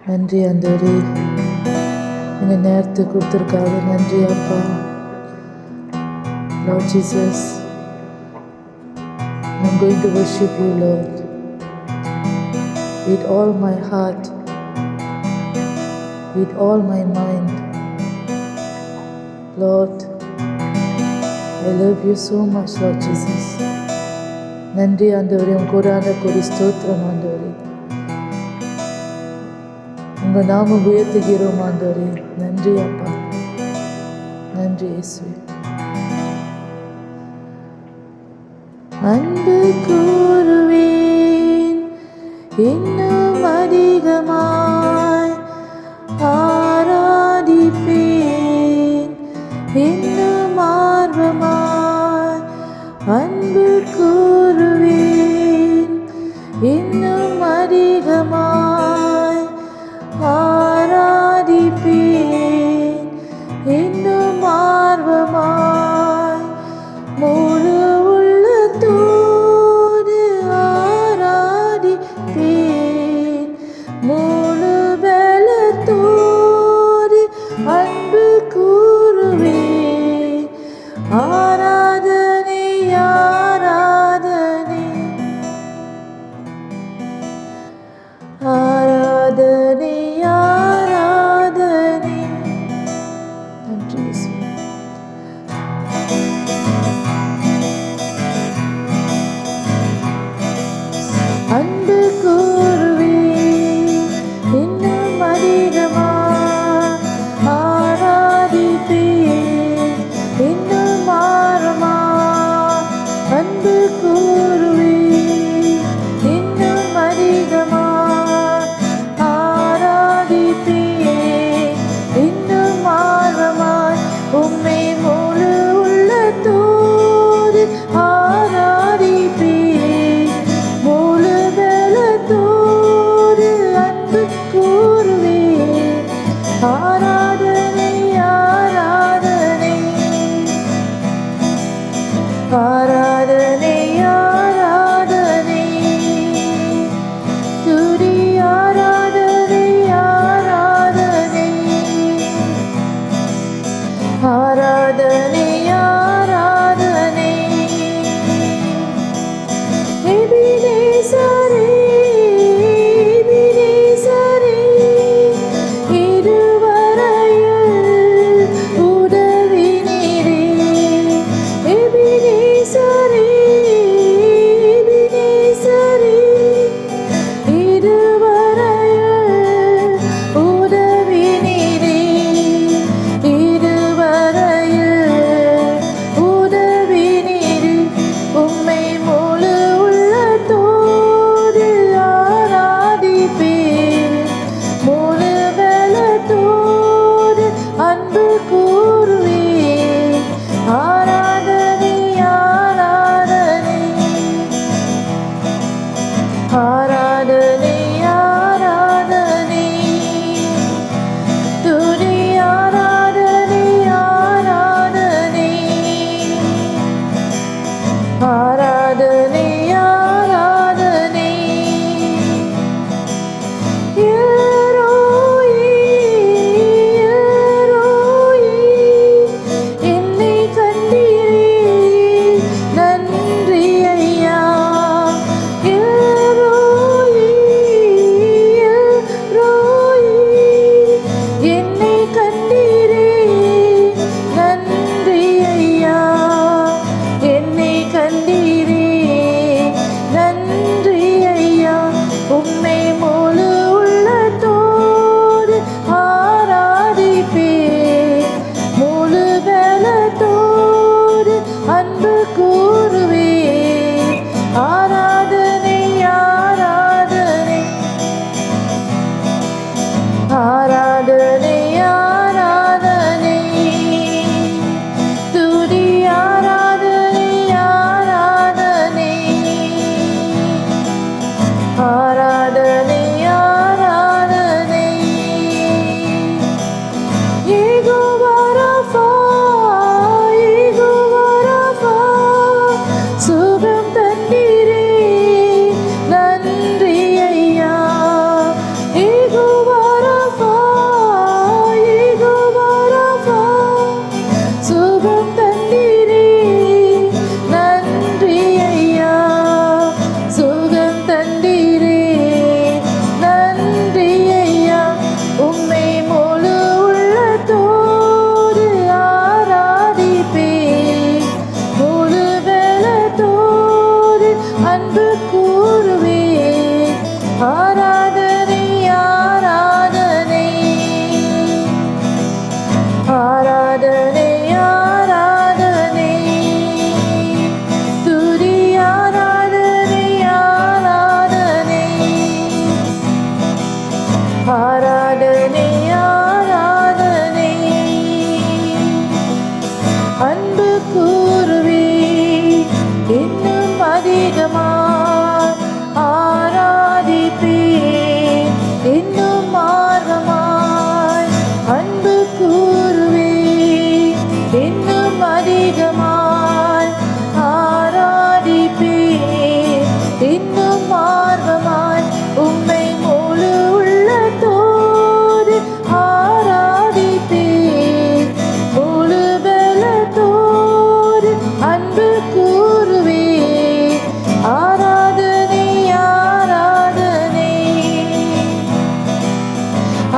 நன்றி ஆண்டவரே, இந்த நேரத்தை கொடுத்துருக்காக நன்றி அப்பா. Lord Jesus, I'm going to worship you, Lord, with all my heart, with all my mind. Lord, I love you so much, Lord Jesus. நன்றி ஆண்டவரே, உன் கோடான கோடி ஸ்தோத்திரம் ஆண்டவரே. உங்கள் நாம உயர்த்துகிறோம் ஆண்டவரே. நன்றி அப்பா, நன்றி இயேசுவே. அன்பு கூறுவேன் இன்னும் அதிகமாய், ஆராதிப்பேன் இன்னும் ஆர்வமாய். அன்பு கூறுவேன் இன்னும் அதிகமாய், ஆராதிப்பேன் இன்னும் ஆர்வமாய். முழு உள்ளத்தோடு ஆராதிப்பேன், முழு பலத்தோடு அன்பு கூறுவேன். ஆராதனை ஆராதனை ஆராதனை ஆராதனை. நன்றி இயேசுவே. அன்பு கூறுவேன் இன்னும் அதிகமாய், ஆராதிப்பேன் இன்னும் ஆழமாய். அன்பு கூறுவேன் இன்னும் அதிகமாய், ஆராதிப்பேன் ஆராதனை ஆராதனை அன்பு கூறுவே இன்னும் அதிகமாய் ஆராதிப்பேன் இன்னும் ஆர்வமாய் அன்பு கூறுவே இன்னும் அதிகமாய் ஆராதிப்பேன் இன்னும் ஆர்வமாய் உம்மை முழு உள்ளத்தோடு ஆராதிப்பேன் முழு பலத்தோடு அன்பு கூறுவே ஆராதனை ஆராதனை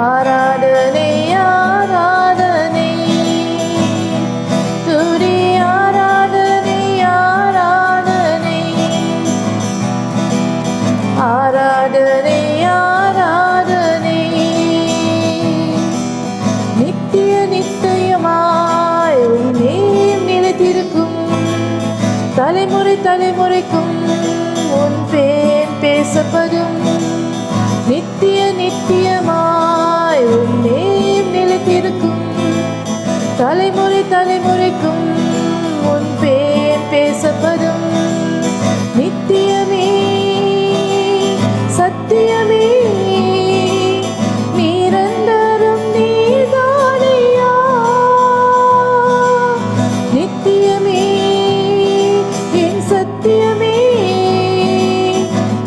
ஆராதனை ஆராதனை துதி ஆராதனை ஆராதனை ஆராதனை ஆராதனை நித்திய நித்தியமாய் உன் நேயம் நிலைத்திருக்கும் தலைமுறை தலைமுறைக்கும் உன் பேர் பேசப்படும் நித்திய நித்தியமாய் உன் நேயம் நிலைத்திருக்கும் தலைமுறை தலைமுறைக்கும் உன் பேர் பேசப்படும் நித்தியமே சத்தியமே நிரந்தரம் நீதானையா நித்தியமே என் சத்தியமே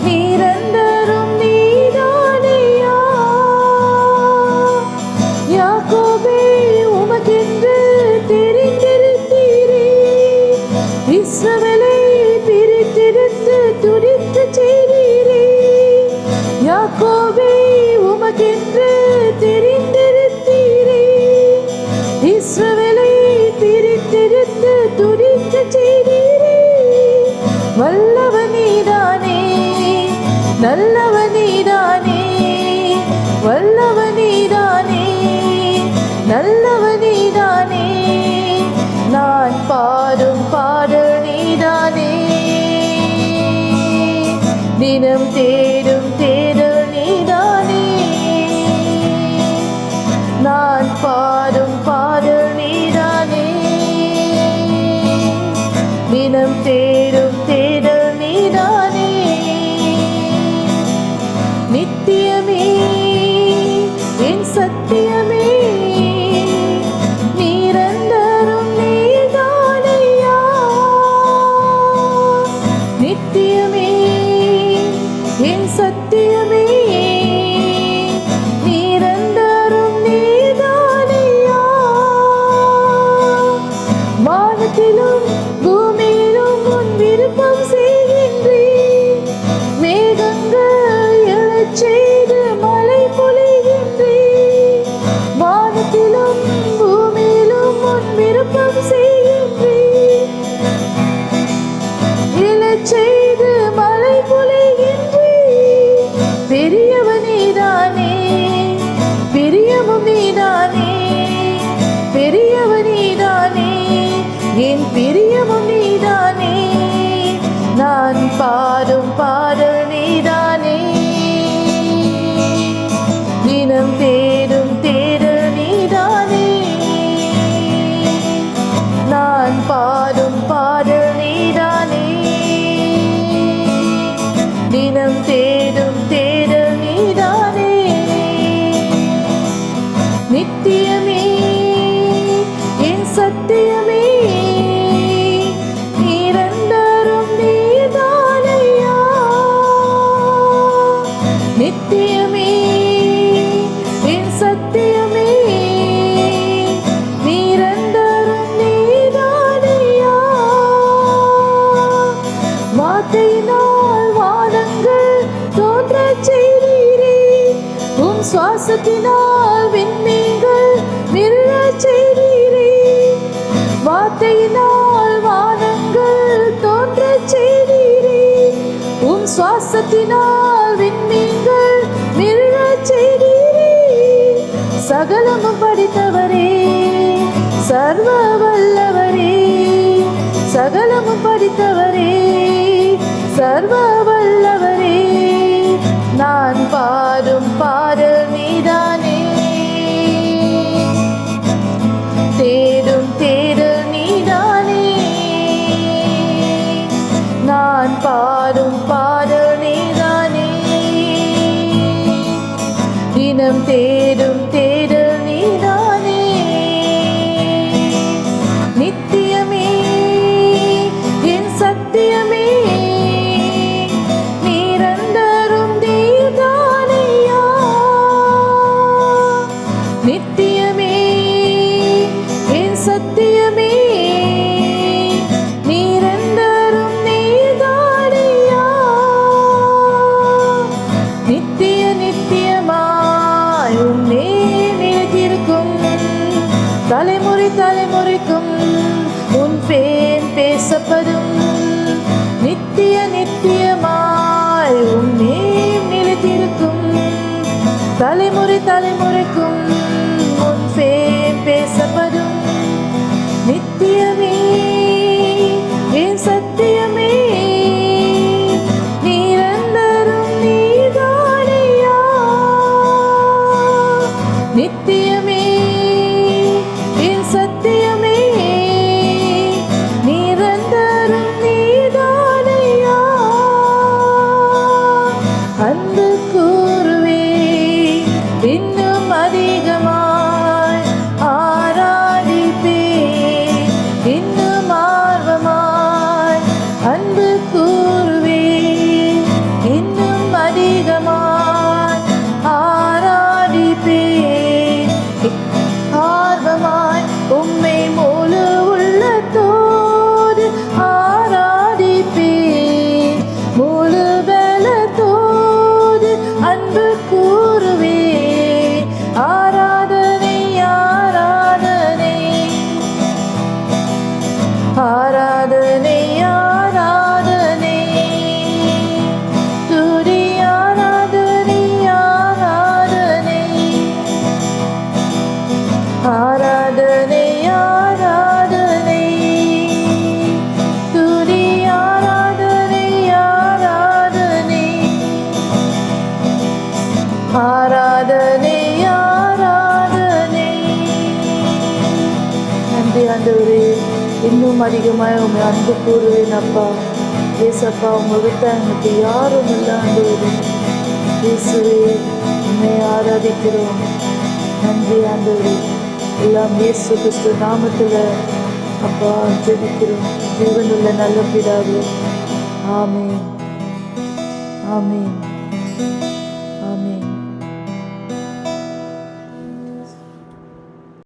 நிரந்தரம் நீதானையா யாக்கோபே உமக்கென்று தெரிந்திருத்தீரே இஸ்ரவேலை பிரித்தெடுத்து துதித்து செய்தீரே யாக்கோபே உமக்கென்று தெரிந்திருத்தீரே இஸ்ரவேலை பிரித்தெடுத்து துதித்து செய்தீரே வல்லவ நீதானே நல்லவ நீதானே வல்லவ நீதானே நல்லவ நீதானே நான் பாடும் பாடல் நீதானே தினம் தேடும் தேடல் நீதானே நான் பாடும் பாடல் நீதானே தினம் தேடும் தேடல் நீதானே நித்தியமே என் சத்தியமே நிரந்தரம் நீதானையா நித்தியமே என் சத்தியமே நிரந்தரம் நீதானையா வானத்திலும் பூமியிலும் உன் விருப்பம் செய்கின்றேன் மேகங்கள் எழச் செய்து மழை பொழிகின்றேன் வானத்திலும் பூமியிலும் உன் விருப்பம் செய்கின்றேன் எழச் செய்து மழை பொழிகின்றேன் பெரியவ நீதானே பெரியவும் நீதானே பெரியவ நீதானே என் பிரியமும் நீதானே நான் பாடும் பாடல் நீதானே தினம் தேடும் தேடல் நீதானே நான் பாடும் பாடல் நீதானே தினம் தேடும் தேடல் நீதானே நித்தியமே என் சத்தியமே நிரந்தரம் நீதானையா நித்தியமே என் சத்தியமே நிரந்தரம் நீதானையா வார்த்தையினால் வானங்கள் தோன்றச் செய்தீரே உம் சுவாசத்தினால் விண்மீன்கள் மிருகச் செய்தீரே வார்த்தையினால் வானங்கள் தோன்றச் செய்தீரே உம் சுவாசத்தினால் விண்மீன்கள் மிருகச் செய்தீரே சகலமும் படித்தவரே சர்வ வல்லவரே சகலமும் படித்தவரே சர்வ வல்லவரே நான் பாடும் பாடல் நீ தினம் தேடும் தேடல் நீதானே. நித்தியமே என் சத்தியமே நிரந்தரும் நீதானையா. நித்தியமே என் சத்தியமே நிரந்தரும் நீதானையா. நித்திய நித்தியமாய் உன்னே நிலைத்திருக்கும், தலைமுறை தலைமுறைக்கும் உன் பேர் பேசப்படும். நித்திய நித்தியமாய் உன்னே நிலைத்திருக்கும், தலைமுறை தலைமுறைக்கும் உன் பேர் பேசப்படும். நித்தியமே என் சத்தியமே நிரந்தரும் நீதானையா. நித்தியமே என் சத்தியமே நிரந்தரும் நீதானையா. அன்பு கூறுவே இன்னும் அதிகமாய் ஆராதிப்பே, இன்னும் ஆர்வமாய் அன்பு கூறுவே இன்னும் அதிகமாய் ஆராதிப்பே. ஆர்வமாய் உம்மை முழு உள்ளத்தோடு ஆராதிப்பே, முழு பலத்தோடு அன்பு கூறுவே. ஆராதனை ஆராதனை ஆராதனை ஆராதனை, துதி ஆராதனை ஆராதனை, ஆராதனை ஆராதனை, துதி ஆராதனை ஆராதனை, ஆராதனை ஆராதனை. நன்றி ஆண்டவரே, இன்னும் அதிகமாக உண்மை அன்பு கூறுவேன் அப்பா. ஏசப்பா, உங்களை விட்டால் எனக்கு யாரும் இல்லை ஆண்டவரே. இயேசுவே, உண்மை ஆராதிக்கிறோம். நன்றி ஆண்டவரே. எல்லாம் இயேசு கிறிஸ்து நாமத்தில் அப்பா ஜெபிக்கிறோம். ஜீவனுள்ள நல்ல பிதாவே. ஆமென், ஆமென்.